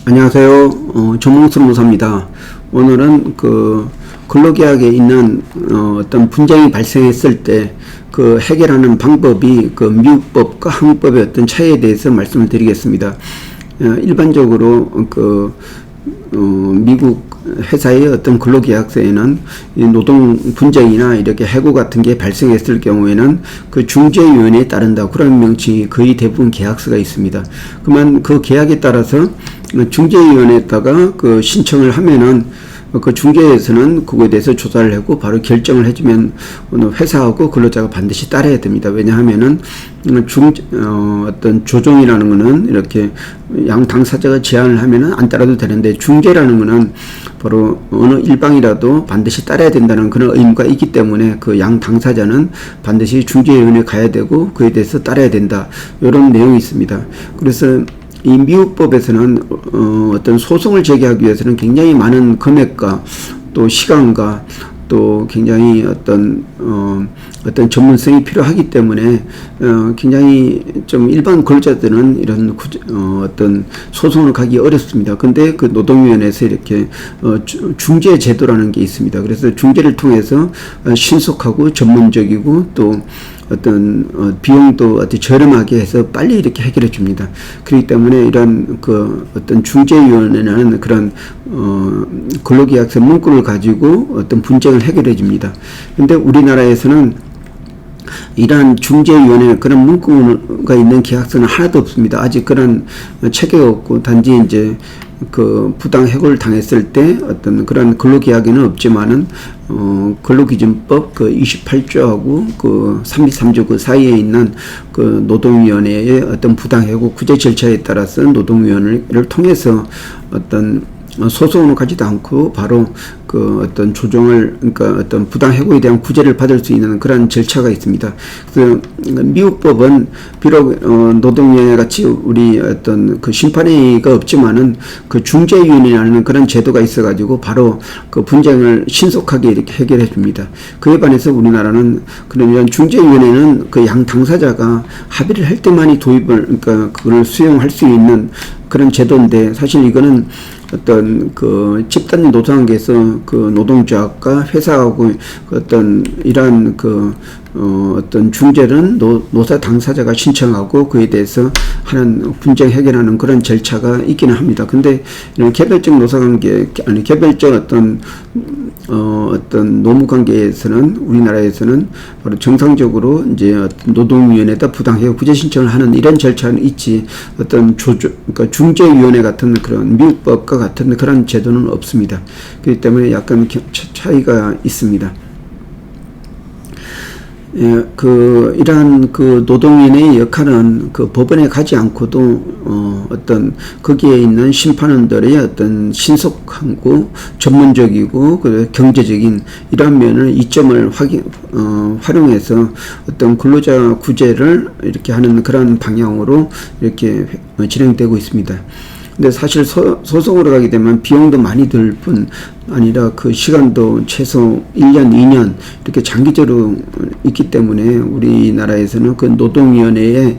안녕하세요. 정몽수 노사입니다. 오늘은 그 근로계약에 있는 어떤 분쟁이 발생했을 때 그 해결하는 방법이 그 미국법과 한국법의 어떤 차이에 대해서 말씀을 드리겠습니다. 일반적으로 그 미국 회사의 어떤 근로계약서에는 노동 분쟁이나 이렇게 해고 같은 게 발생했을 경우에는 그 중재위원회에 따른다, 그런 명칭이 거의 대부분 계약서가 있습니다. 그러면 그 계약에 따라서 중재위원회에다가 그 신청을 하면은 그 중개에서는 그거에 대해서 조사를 하고 바로 결정을 해주면 회사하고 근로자가 반드시 따라야 됩니다. 왜냐하면은 어떤 조정이라는 거는 이렇게 양 당사자가 제안을 하면은 안 따라도 되는데, 중개라는 거는 바로 어느 일방이라도 반드시 따라야 된다는 그런 의무가 있기 때문에 그 양 당사자는 반드시 중재위원회에 가야 되고 그에 대해서 따라야 된다, 이런 내용이 있습니다. 그래서 이 미국법에서는 어떤 소송을 제기하기 위해서는 굉장히 많은 금액과 또 시간과 또 굉장히 어떤 전문성이 필요하기 때문에 굉장히 좀 일반 근로자들은 이런 어떤 소송을 가기 어렵습니다. 근데 그 노동위원회에서 이렇게 중재 제도라는 게 있습니다. 그래서 중재를 통해서 신속하고 전문적이고 또 어떤 비용도 어떻게 저렴하게 해서 빨리 이렇게 해결해 줍니다. 그렇기 때문에 이런 그 어떤 중재위원회는 그런 근로계약서 문구를 가지고 어떤 분쟁을 해결해 줍니다. 근데 우리나라에서는 이러한 중재위원회 그런 문구가 있는 계약서는 하나도 없습니다. 아직 그런 체계가 없고, 단지 이제 그 부당 해고를 당했을 때 어떤 그런 근로계약에는 없지만은 근로기준법 그 28조하고 그 33조 그 사이에 있는 그 노동위원회의 어떤 부당 해고 구제 절차에 따라서 노동위원회를 통해서 어떤 소송으로 가지도 않고 바로 그 어떤 조정을, 그러니까 어떤 부당 해고에 대한 구제를 받을 수 있는 그런 절차가 있습니다. 그래서 미국법은 비록 노동위원회 같이 우리 어떤 그 심판회의가 없지만은 그 중재위원회라는 그런 제도가 있어가지고 바로 그 분쟁을 신속하게 이렇게 해결해 줍니다. 그에 반해서 우리나라는 그런 중재위원회는 그 양 당사자가 합의를 할 때만이 그러니까 그걸 수용할 수 있는 그런 제도인데, 사실 이거는 어떤 그 집단 노동관계에서 그 노동조합과 회사하고 어떤 이러한 그 어떤 중재는 노사 당사자가 신청하고 그에 대해서 하는 분쟁 해결하는 그런 절차가 있기는 합니다. 근데 이런 개별적 노사관계, 아니 개별적 어떤 노무관계에서는 우리나라에서는 바로 정상적으로 이제 어떤 노동위원회에다 부당해고 구제 신청을 하는 이런 절차는 있지, 어떤 그러니까 중재위원회 같은 그런 미국법과 같은 그런 제도는 없습니다. 그렇기 때문에 약간 차이가 있습니다. 예, 이러한 그 노동위원회의 역할은 그 법원에 가지 않고도 어떤 거기에 있는 심판원들의 어떤 신속하고 전문적이고 그 경제적인 이런 면을 이점을 활용해서 어떤 근로자 구제를 이렇게 하는 그런 방향으로 이렇게 진행되고 있습니다. 근데 사실 소송으로 가게 되면 비용도 많이 들 뿐 아니라 그 시간도 최소 1년, 2년 이렇게 장기적으로 있기 때문에 우리나라에서는 그 노동위원회를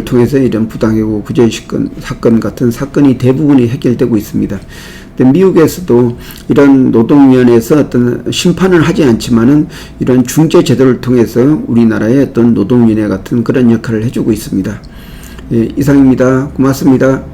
통해서 이런 부당해고 구제 사건 같은 사건이 대부분이 해결되고 있습니다. 근데 미국에서도 이런 노동위원회에서 어떤 심판을 하지 않지만은 이런 중재 제도를 통해서 우리나라의 어떤 노동위원회 같은 그런 역할을 해주고 있습니다. 예, 이상입니다. 고맙습니다.